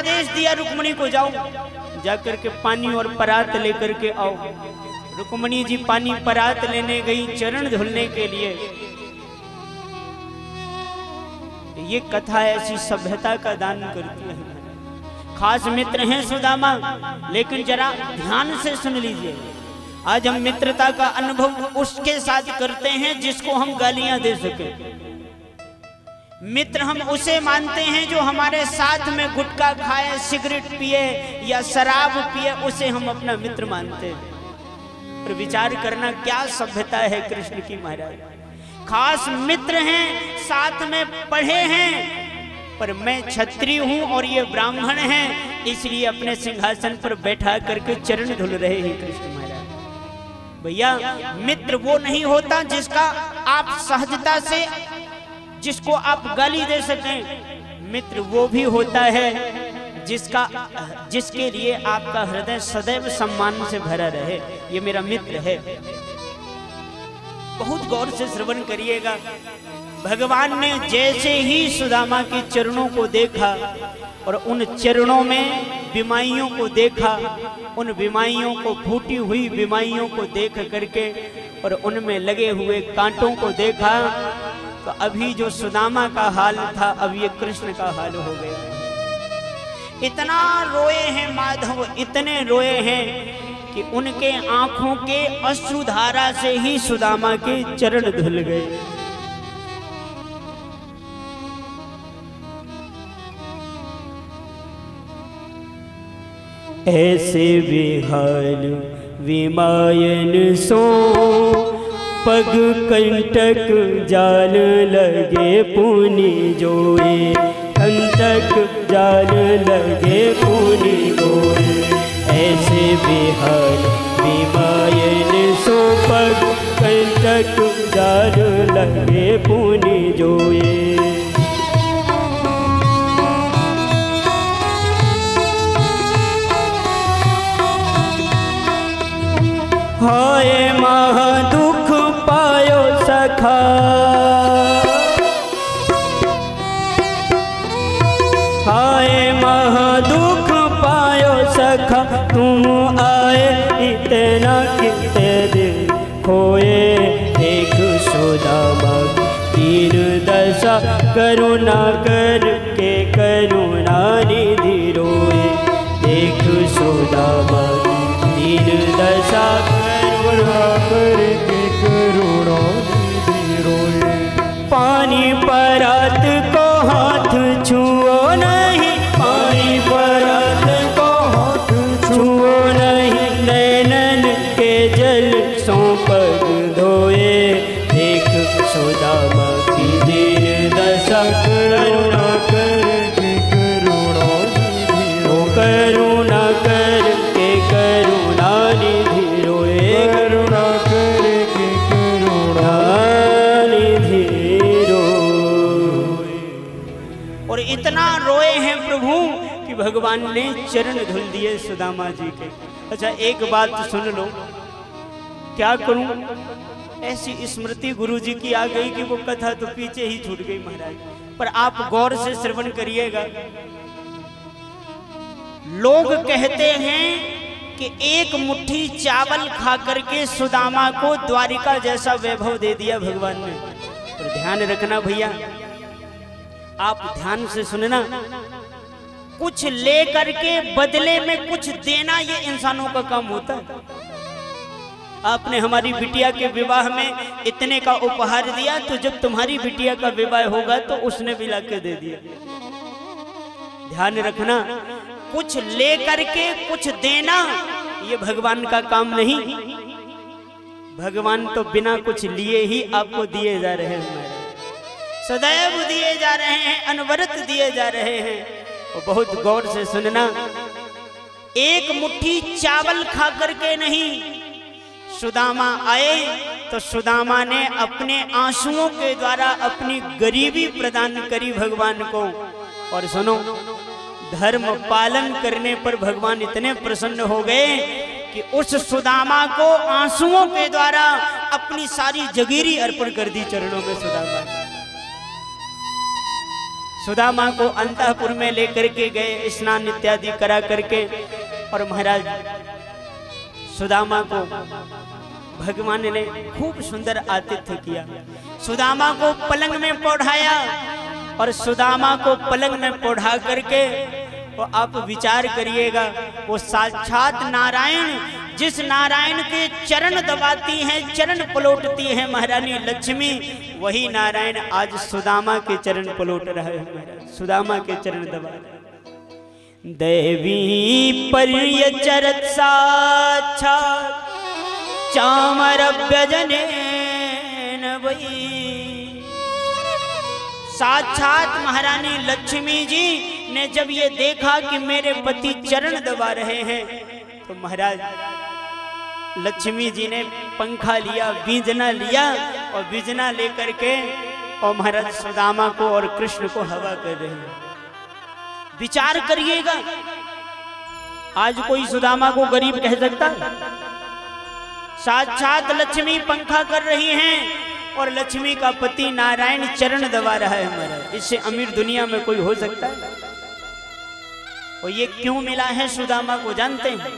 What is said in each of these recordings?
आदेश दिया रुक्मिणी को, जाओ जाकर के पानी और परात लेकर के आओ। रुक्मिणी जी पानी परात लेने गई चरण धुलने के लिए। ये कथा ऐसी सभ्यता का दान करती है। खास मित्र हैं सुदामा, लेकिन जरा ध्यान से सुन लीजिए। आज हम मित्रता का अनुभव उसके साथ करते हैं जिसको हम गालियां दे सके। मित्र हम उसे मानते हैं जो हमारे साथ में गुटखा खाए, सिगरेट पिए या शराब पिए, उसे हम अपना मित्र मानते हैं। पर विचार करना क्या सभ्यता है कृष्ण की महाराज। खास मित्र हैं, साथ में पढ़े हैं, पर मैं क्षत्रिय हूं और ये ब्राह्मण हैं, इसलिए अपने सिंहासन पर बैठा करके चरण धुल रहे हैं कृष्ण महाराज। भैया मित्र वो नहीं होता जिसका आप सहजता से, जिसको आप गाली दे सकें। मित्र वो भी होता है जिसके लिए आपका हृदय सदैव सम्मान से भरा रहे। ये मेरा मित्र है। बहुत गौर से श्रवण करिएगा। भगवान ने जैसे ही सुदामा के चरणों को देखा और उन चरणों में बीमारियों को देखा, उन बीमारियों को, फूटी हुई बीमारियों को देख करके और उनमें लगे हुए कांटों को देखा, तो अभी जो सुदामा का हाल था अब ये कृष्ण का हाल हो गया। इतना रोए हैं माधव, इतने रोए हैं कि उनके आंखों के अश्रुधारा से ही सुदामा के चरण धुल गए। ऐसे बेहाल विमायन सो पग कंटक जाल लगे पुनि जोए, कंटक जाल लगे पुनि जोए। ऐसे बेहाल विमायन सो पग कंटक जाल लगे पुनि जोए। हाय महा दुख पायो सखा, हाय महा दुख पायो सखा, तुम आए इतना कितने दिन खोए। देख सुदामा दीन दशा, करुणा करके करुणा निधि रोए। देख सुदामा दीन दशा, करुणा करके करुणा निधि रोए। पानी परात को हाथ छुओ नहीं, पानी परात को हाथ छुओ नहीं, नैनन के जल सो पग धोए। देख सुदामा की दीन दशा, करुणा करके करुणा निधि रोए। करुणा करके करुणा निधि रोए, करुणा करके करुणा निधि रोए। और इतना रोए हैं प्रभु कि भगवान ने चरण धुल दिए सुदामा जी के। अच्छा एक बात सुन लो, क्या करूं, ऐसी स्मृति गुरु जी की आ गई कि वो कथा तो पीछे ही छूट गई महाराज। पर आप गौर से श्रवण करिएगा। लोग कहते हैं कि एक मुट्ठी चावल खा करके सुदामा को द्वारिका जैसा वैभव दे दिया भगवान ने। पर ध्यान रखना भैया, आप ध्यान से सुनना, कुछ ले करके बदले में कुछ देना ये इंसानों का काम होता है। आपने हमारी बिटिया के विवाह में इतने का उपहार दिया, तो जब तुम्हारी बिटिया का विवाह होगा तो उसने भी लाके दे दिया। ध्यान रखना, कुछ ले करके कुछ देना ये भगवान का काम नहीं। भगवान तो बिना कुछ लिए ही आपको दिए जा रहे हैं, सदैव दिए जा रहे हैं, अनवरत दिए जा रहे हैं। और बहुत गौर से सुनना, एक मुट्ठी चावल खा करके नहीं, सुदामा आए तो सुदामा ने अपने आंसुओं के द्वारा अपनी गरीबी प्रदान करी भगवान को। और सुनो, धर्म पालन करने पर भगवान इतने प्रसन्न हो गए कि उस सुदामा को आंसुओं के द्वारा अपनी सारी जगीरी अर्पण कर दी चरणों में। सुदामा सुदामा को अंतःपुर में लेकर के गए, स्नान इत्यादि करा करके, और महाराज सुदामा को भगवान ने खूब सुंदर आतिथ्य किया। सुदामा को पलंग में पौढ़ाया, और सुदामा को पलंग में पौढ़ा करके, और आप विचार करिएगा, वो साक्षात नारायण, जिस नारायण के चरण दबाती हैं, चरण पलोटती है महारानी लक्ष्मी, वही नारायण आज सुदामा के चरण पलोट रहा है। महाराज सुदामा के चरण दबा, देवी पर्यचरत साक्षात चामर व्यजनेन वही। साक्षात महारानी लक्ष्मी जी ने जब ये देखा कि मेरे पति चरण दबा रहे हैं, तो महाराज लक्ष्मी जी ने पंखा लिया, बीजना लिया, और बीजना लेकर के और महाराज सुदामा को और कृष्ण को हवा कर रहे हैं। विचार करिएगा, आज कोई सुदामा को गरीब कह सकता? साक्षात लक्ष्मी पंखा कर रही हैं और लक्ष्मी का पति नारायण चरण दबा रहा है महाराज। इससे अमीर दुनिया में कोई हो सकता है? और ये क्यों मिला है सुदामा को जानते हैं?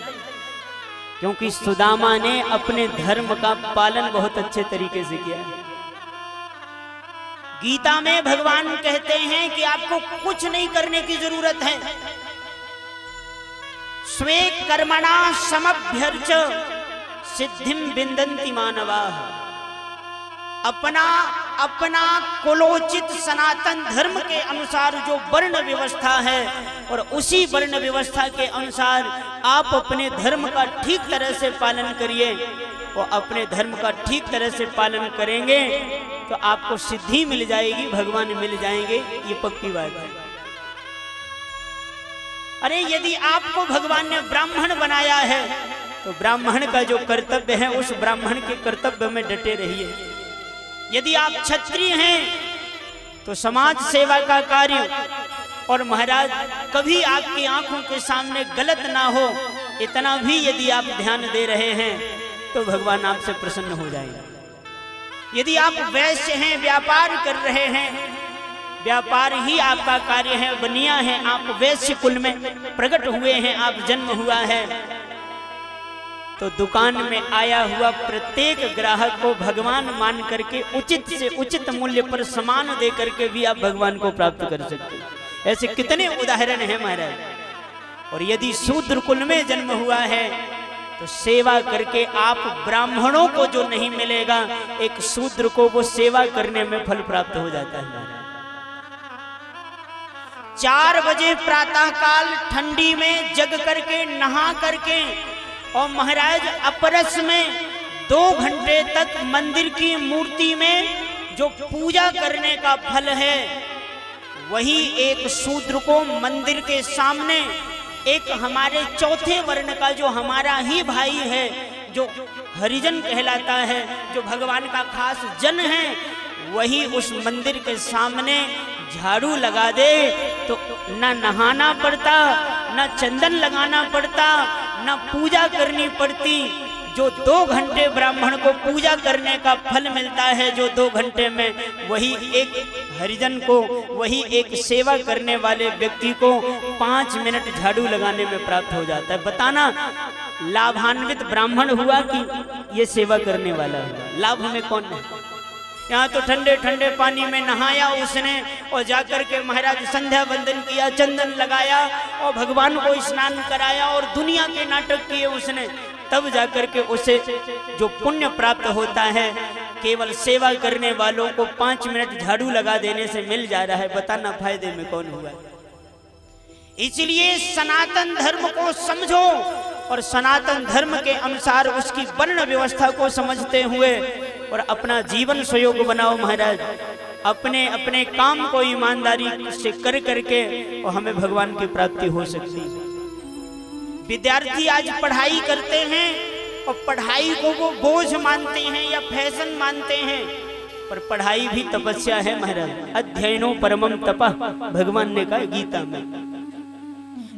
क्योंकि सुदामा ने अपने धर्म का पालन बहुत अच्छे तरीके से किया है। गीता में भगवान कहते हैं कि आपको कुछ नहीं करने की जरूरत है। स्वे कर्मणा समभ्यर्च सिद्धिम विन्दन्ति मानवाः। अपना कुलोचित सनातन धर्म के अनुसार जो वर्ण व्यवस्था है, और उसी वर्ण व्यवस्था के अनुसार आप अपने धर्म का ठीक तरह से पालन करिए, और अपने धर्म का ठीक तरह से पालन करेंगे तो आपको सिद्धि मिल जाएगी, भगवान मिल जाएंगे, ये पक्की बात है। अरे यदि आपको भगवान ने ब्राह्मण बनाया है तो ब्राह्मण का जो कर्तव्य है उस ब्राह्मण के कर्तव्य में डटे रहिए। यदि आप क्षत्रिय हैं तो समाज सेवा का कार्य, और महाराज कभी आपकी आंखों के सामने गलत ना हो, इतना भी यदि आप ध्यान दे रहे हैं तो भगवान आपसे प्रसन्न हो जाएंगे। यदि आप वैश्य हैं, व्यापार कर रहे हैं, व्यापार ही आपका कार्य है, बनिया है, आप वैश्य कुल में प्रकट हुए हैं, आप जन्म हुआ है, तो दुकान में आया हुआ प्रत्येक ग्राहक को भगवान मान करके उचित से उचित मूल्य पर सामान दे करके भी आप भगवान को प्राप्त कर सकते हैं। ऐसे कितने उदाहरण हैं महाराज। और यदि शूद्र कुल में जन्म हुआ है तो सेवा करके आप ब्राह्मणों को जो नहीं मिलेगा, एक शूद्र को वो सेवा करने में फल प्राप्त हो जाता है। 4 बजे प्रातः काल ठंडी में जग करके नहा करके, और महाराज अपरस में 2 घंटे तक मंदिर की मूर्ति में जो पूजा करने का फल है, वही एक शूद्र को मंदिर के सामने एक हमारे चौथे वर्ण का जो हमारा ही भाई है, जो हरिजन कहलाता है, जो भगवान का खास जन है, वही उस मंदिर के सामने झाड़ू लगा दे तो ना नहाना पड़ता, ना चंदन लगाना पड़ता, ना पूजा करनी पड़ती। जो 2 घंटे ब्राह्मण को पूजा करने का फल मिलता है, जो 2 घंटे में, वही एक हरिजन को, वही एक सेवा करने वाले व्यक्ति को 5 मिनट झाड़ू लगाने में प्राप्त हो जाता है। बताना लाभान्वित ब्राह्मण हुआ कि ये सेवा करने वाला हुआ? लाभ में कौन है? यहाँ तो ठंडे ठंडे पानी में नहाया उसने, और जाकर के महाराज संध्या वंदन किया, चंदन लगाया और भगवान को स्नान कराया और दुनिया के नाटक किए उसने, तब जाकर के उसे जो पुण्य प्राप्त होता है केवल सेवा करने वालों को 5 मिनट झाड़ू लगा देने से मिल जा रहा है। बताना फायदे में कौन हुआ? इसलिए सनातन धर्म को समझो और सनातन धर्म के अनुसार उसकी वर्ण व्यवस्था को समझते हुए और अपना जीवन सुयोग बनाओ महाराज। अपने अपने काम को ईमानदारी से कर करके और हमें भगवान की प्राप्ति हो सकती है। विद्यार्थी आज पढ़ाई करते हैं और पढ़ाई को वो बोझ मानते हैं या फैशन मानते हैं, पर पढ़ाई भी तपस्या है महाराज। अध्ययनो परमम तपः, भगवान ने कहा गीता में।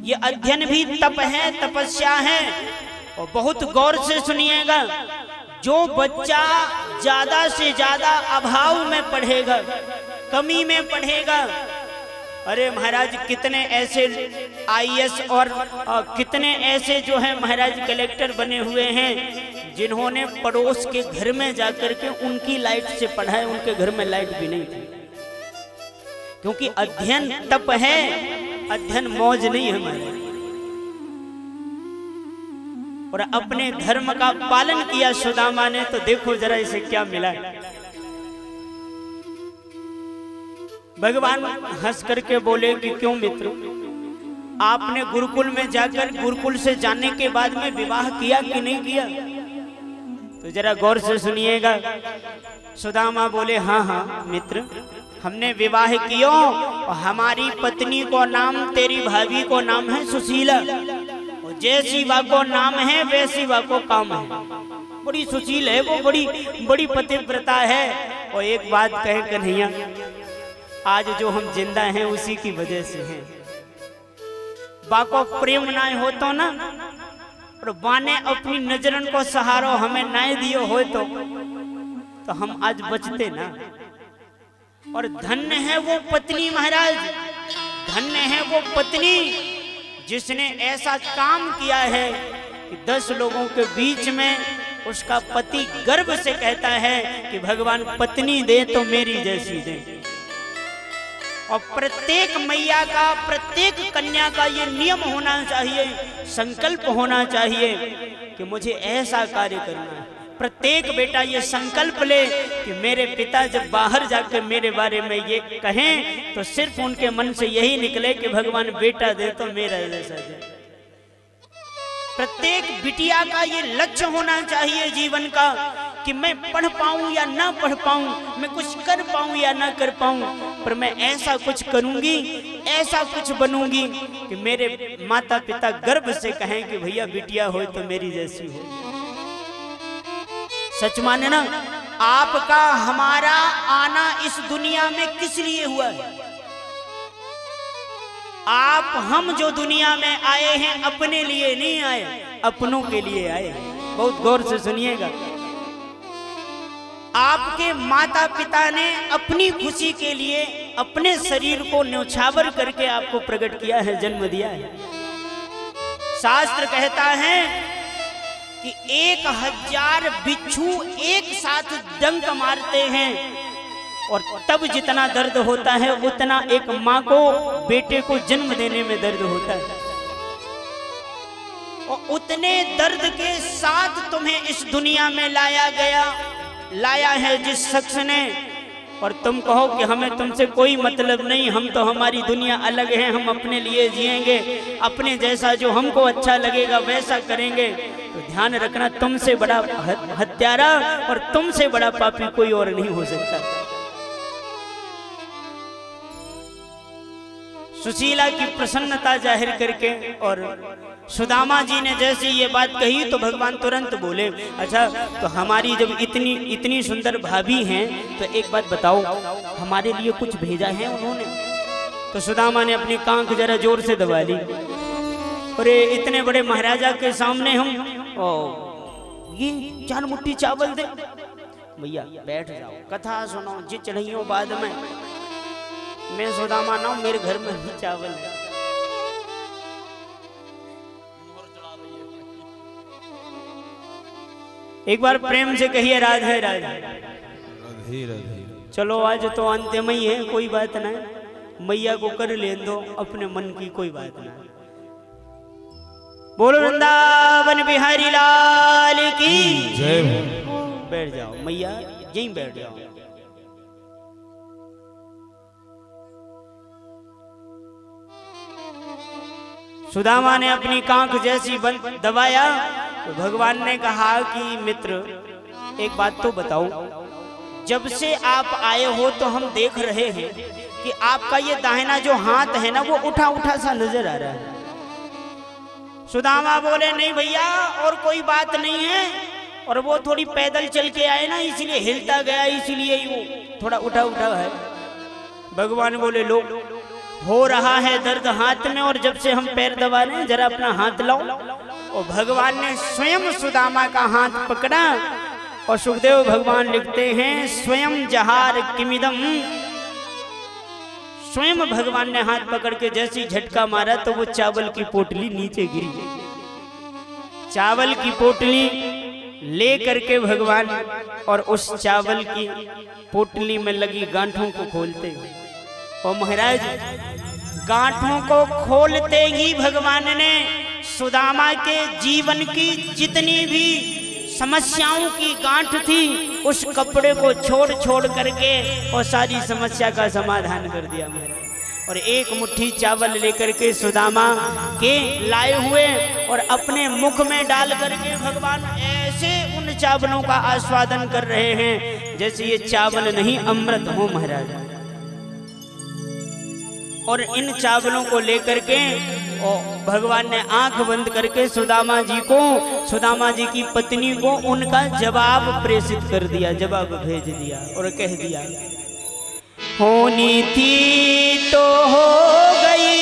ये अध्ययन भी तप है, तपस्या है। और बहुत गौर से सुनिएगा, जो बच्चा ज्यादा से ज्यादा अभाव में पढ़ेगा, कमी में पढ़ेगा, अरे महाराज कितने ऐसे आईएएस और कितने ऐसे जो है महाराज कलेक्टर बने हुए हैं जिन्होंने पड़ोस के घर में जाकर के उनकी लाइट से पढ़ा है, उनके घर में लाइट भी नहीं थी। क्योंकि अध्ययन तप है, अध्ययन मौज नहीं है हमारे। और अपने धर्म का पालन किया सुदामा ने, तो देखो जरा इसे क्या मिला। भगवान हंस करके बोले कि क्यों मित्र, आपने गुरुकुल में जाकर गुरुकुल से जाने के बाद में विवाह किया कि नहीं किया? तो जरा गौर से सुनिएगा। सुदामा बोले हाँ हाँ मित्र, हमने विवाह किया और हमारी पत्नी को नाम, तेरी भाभी को नाम है सुशीला, और जैसी वा को नाम है वैसी वा को काम है। बड़ी सुशील है वो, बड़ी पतिव्रता है। और एक बात कहे कन्हैया, आज जो हम जिंदा हैं उसी की वजह से हैं। बाको प्रेम ना हो ना, और बाने अपनी नजरन को सहारो हमें ना दियो हो तो हम आज बचते ना। और धन्य है वो पत्नी महाराज, धन्य है वो पत्नी जिसने ऐसा काम किया है कि 10 लोगों के बीच में उसका पति गर्व से कहता है कि भगवान पत्नी दे तो मेरी जैसी दे। और प्रत्येक मैया का, प्रत्येक कन्या का ये नियम होना चाहिए, संकल्प होना चाहिए कि मुझे ऐसा कार्य करना है। प्रत्येक बेटा ये संकल्प ले कि मेरे पिता जब बाहर जाकर मेरे बारे में ये कहें तो सिर्फ उनके मन से यही निकले कि भगवान बेटा दे तो मेरा जैसा दे। प्रत्येक बिटिया का ये लक्ष्य होना चाहिए जीवन का कि मैं पढ़ पाऊं या ना पढ़ पाऊं, मैं कुछ कर पाऊं या ना कर पाऊं, पर मैं ऐसा कुछ करूंगी, ऐसा कुछ बनूंगी कि मेरे माता पिता गर्व से कहें कि भैया बिटिया हो तो मेरी जैसी हो। सच माने ना, आपका हमारा आना इस दुनिया में किस लिए हुआ है? आप हम जो दुनिया में आए हैं अपने लिए नहीं आए, अपनों के लिए आए। बहुत गौर से सुनिएगा। आपके माता पिता ने अपनी खुशी के लिए अपने शरीर को न्यौछावर करके आपको प्रकट किया है, जन्म दिया है। शास्त्र कहता है कि 1000 बिच्छू एक साथ डंक मारते हैं और तब जितना दर्द होता है उतना एक माँ को बेटे को जन्म देने में दर्द होता है। और उतने दर्द के साथ तुम्हें इस दुनिया में लाया है जिस शख्स ने, और तुम कहो कि हमें तुमसे कोई मतलब नहीं, हम तो हमारी दुनिया अलग है, हम अपने लिए जिएंगे, अपने जैसा जो हमको अच्छा लगेगा वैसा करेंगे। तो ध्यान रखना, तुमसे बड़ा हत्यारा और तुमसे बड़ा पापी कोई और नहीं हो सकता। सुशीला की प्रसन्नता जाहिर करके और सुदामा जी ने जैसे ये बात कही तो भगवान तुरंत बोले, अच्छा तो हमारी जब इतनी सुंदर भाभी हैं तो एक बात बताओ, हमारे लिए कुछ भेजा है उन्होंने? तो सुदामा ने अपनी कांख जरा जोर से दबा ली। अरे इतने बड़े महाराजा के सामने हम ये 4 मुट्ठी चावल दे? भैया बैठ जाओ, कथा सुनो, जी चढ़ियों बाद में मैं सुदामा ना, मेरे घर में भी चावल है। एक बार प्रेम से कहिए राधे राधे। राधे राधे। चलो आज तो अंतिम ही है, कोई बात नहीं, मैया को कर ले दो अपने मन की, कोई बात नहीं। बोलो वृंदावन बिहारी लाल की जय। बैठ जाओ मैया, यहीं बैठ जाओ। सुदामा ने अपनी कांख जैसी दबाया तो भगवान ने कहा कि मित्र एक बात तो बताओ, जब से आप आए हो तो हम देख रहे हैं कि आपका ये दाहिना जो हाथ है ना वो उठा उठा सा नजर आ रहा है। सुदामा बोले नहीं भैया और कोई बात नहीं है, और वो थोड़ी पैदल चल के आए ना इसलिए हिलता गया, इसलिए वो थोड़ा उठा उठा है। भगवान बोले लो, हो रहा है दर्द हाथ में, और जब से हम पैर दबा रहे हैं जरा अपना हाथ लाओ। और भगवान ने स्वयं सुदामा का हाथ पकड़ा और सुखदेव भगवान लिखते हैं स्वयं जहार किमिदम स्वयं भगवान ने हाथ पकड़ के जैसे ही झटका मारा तो वो चावल की पोटली नीचे गिरी। चावल की पोटली ले करके भगवान और उस चावल की पोटली में लगी गांठों को खोलते, और महाराज गांठों को खोलते ही भगवान ने सुदामा के जीवन की जितनी भी समस्याओं की गांठ थी उस कपड़े को छोड़ छोड़ करके और सारी समस्या का समाधान कर दिया महाराज। और एक मुट्ठी चावल लेकर के सुदामा के लाए हुए और अपने मुख में डाल करके भगवान ऐसे उन चावलों का आस्वादन कर रहे हैं जैसे ये चावल नहीं अमृत हो महाराज। और इन चावलों को लेकर के और भगवान ने आंख बंद करके सुदामा जी की पत्नी को उनका जवाब प्रेषित कर दिया, जवाब भेज दिया और कह दिया, होनी थी तो हो गई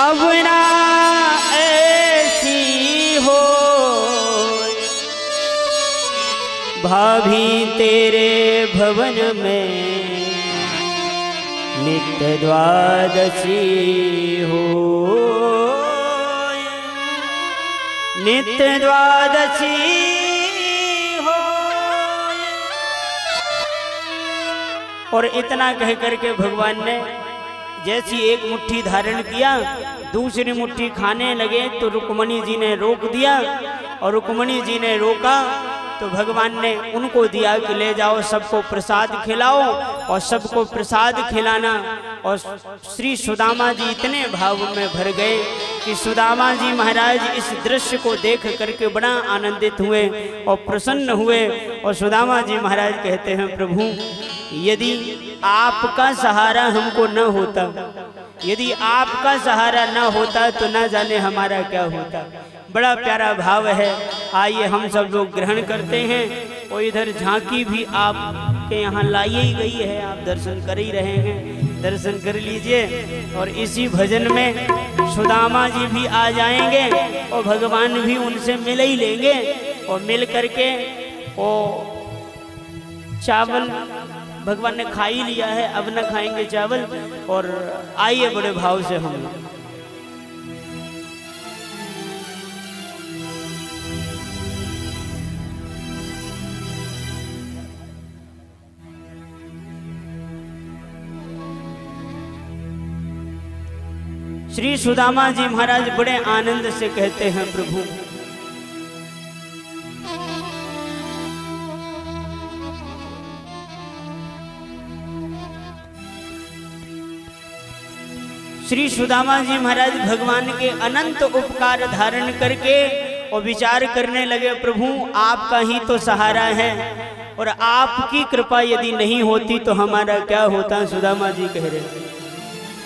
अब ना ऐसी हो, भाभी तेरे भवन में नित्य द्वादशी हो, नित्य द्वादशी हो। और इतना कह करके भगवान ने जैसी एक मुट्ठी धारण किया दूसरी मुट्ठी खाने लगे तो रुक्मणी जी ने रोक दिया, और रुक्मणी जी ने रोका तो भगवान ने उनको दिया कि ले जाओ सबको प्रसाद खिलाओ, और सबको प्रसाद खिलाना। और श्री सुदामा जी इतने भाव में भर गए कि सुदामा जी महाराज इस दृश्य को देख करके बड़ा आनंदित हुए और प्रसन्न हुए। और सुदामा जी महाराज कहते हैं, प्रभु यदि आपका सहारा हमको न होता, यदि आपका सहारा न होता तो न जाने हमारा क्या होता। बड़ा प्यारा भाव है, आइए हम सब लोग ग्रहण करते हैं। और इधर झांकी भी आपके यहाँ लाई ही गई है, आप दर्शन कर ही रहे हैं, दर्शन कर लीजिए। और इसी भजन में सुदामा जी भी आ जाएंगे और भगवान भी उनसे मिल ही लेंगे, और मिल करके वो चावल भगवान ने खा ही लिया है, अब न खाएंगे चावल। और आइए बड़े भाव से हम लोग श्री सुदामा जी महाराज बड़े आनंद से कहते हैं, प्रभु श्री सुदामा जी महाराज भगवान के अनंत उपकार धारण करके और विचार करने लगे, प्रभु आपका ही तो सहारा है, और आपकी कृपा यदि नहीं होती तो हमारा क्या होता। सुदामा जी कह रहे,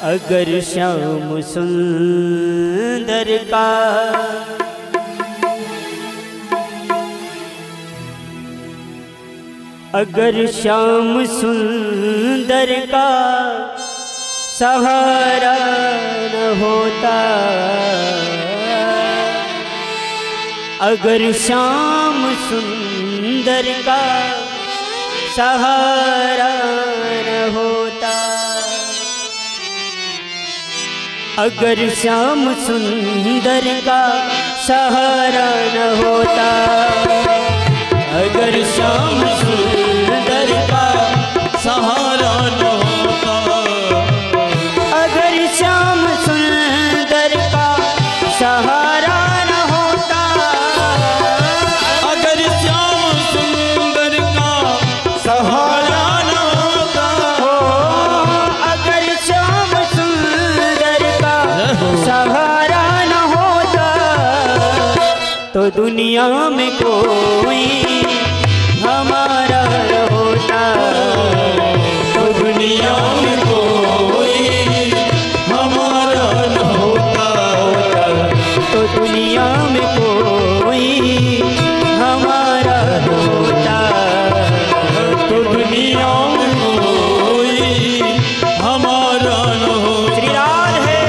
अगर श्याम सुंदर का अगर श्याम सुंदर का सहारा न होता, अगर श्याम सुंदर का सहारा न होता, अगर श्याम सुंदर का सहारा न होता, अगर श्याम सुंदर का सहारा न होता, अगर श्याम सुंदर का सहारा न होता, अगर श्याम सुंदर का सहारा न होता, अगर श्याम सुंदर का सहारा न होता, तो दुनिया में कोई हमारा न होता, तो दुनिया में कोई हमारा न होता, तो दुनिया में कोई हमारा न होता, तो दुनिया में कोई हमारा न होता। श्री राधे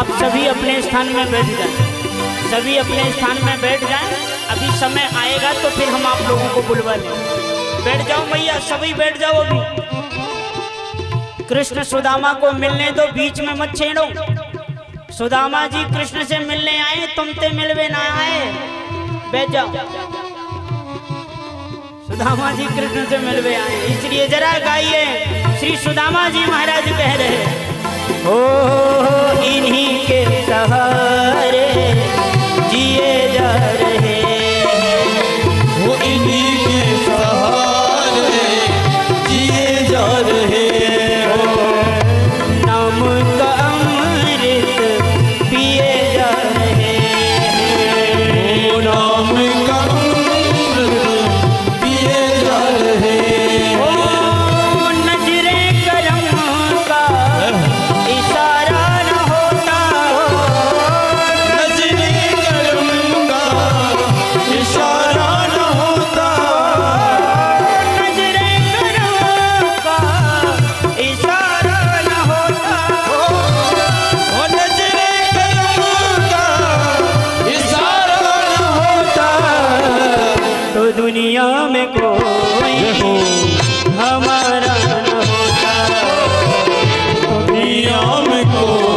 आप सभी अपने स्थान में बैठ जाएं, सभी अपने स्थान में बैठ जाएं। अभी समय आएगा तो फिर हम आप लोगों को बुलवा लें। बैठ जाओ मैया, सभी बैठ जाओ। अभी कृष्ण सुदामा को मिलने दो, बीच में मत छेड़ो। सुदामा जी कृष्ण से मिलने आए, तुमसे मिलवे ना आए। बैठ जाओ। सुदामा जी कृष्ण से मिलवे आए, इसलिए जरा गाइए। श्री सुदामा जी महाराज कह रहे, ओ इन्हीं के सहारे जिए जा रहे, वो इन्हीं के सहारे जिए जा रहे, नाम का अमृत पिए जा रहे, वो नाम का अमृत पिए जा रहे, ओ नजरे करम का इशारा न होता, नजरे करम का इशारा न होता, नजरे करम का इशारा न होता, वो नजरे करम का इशारा न होता, तो दुनिया में कोई हमारा न होता, दुनिया में कोई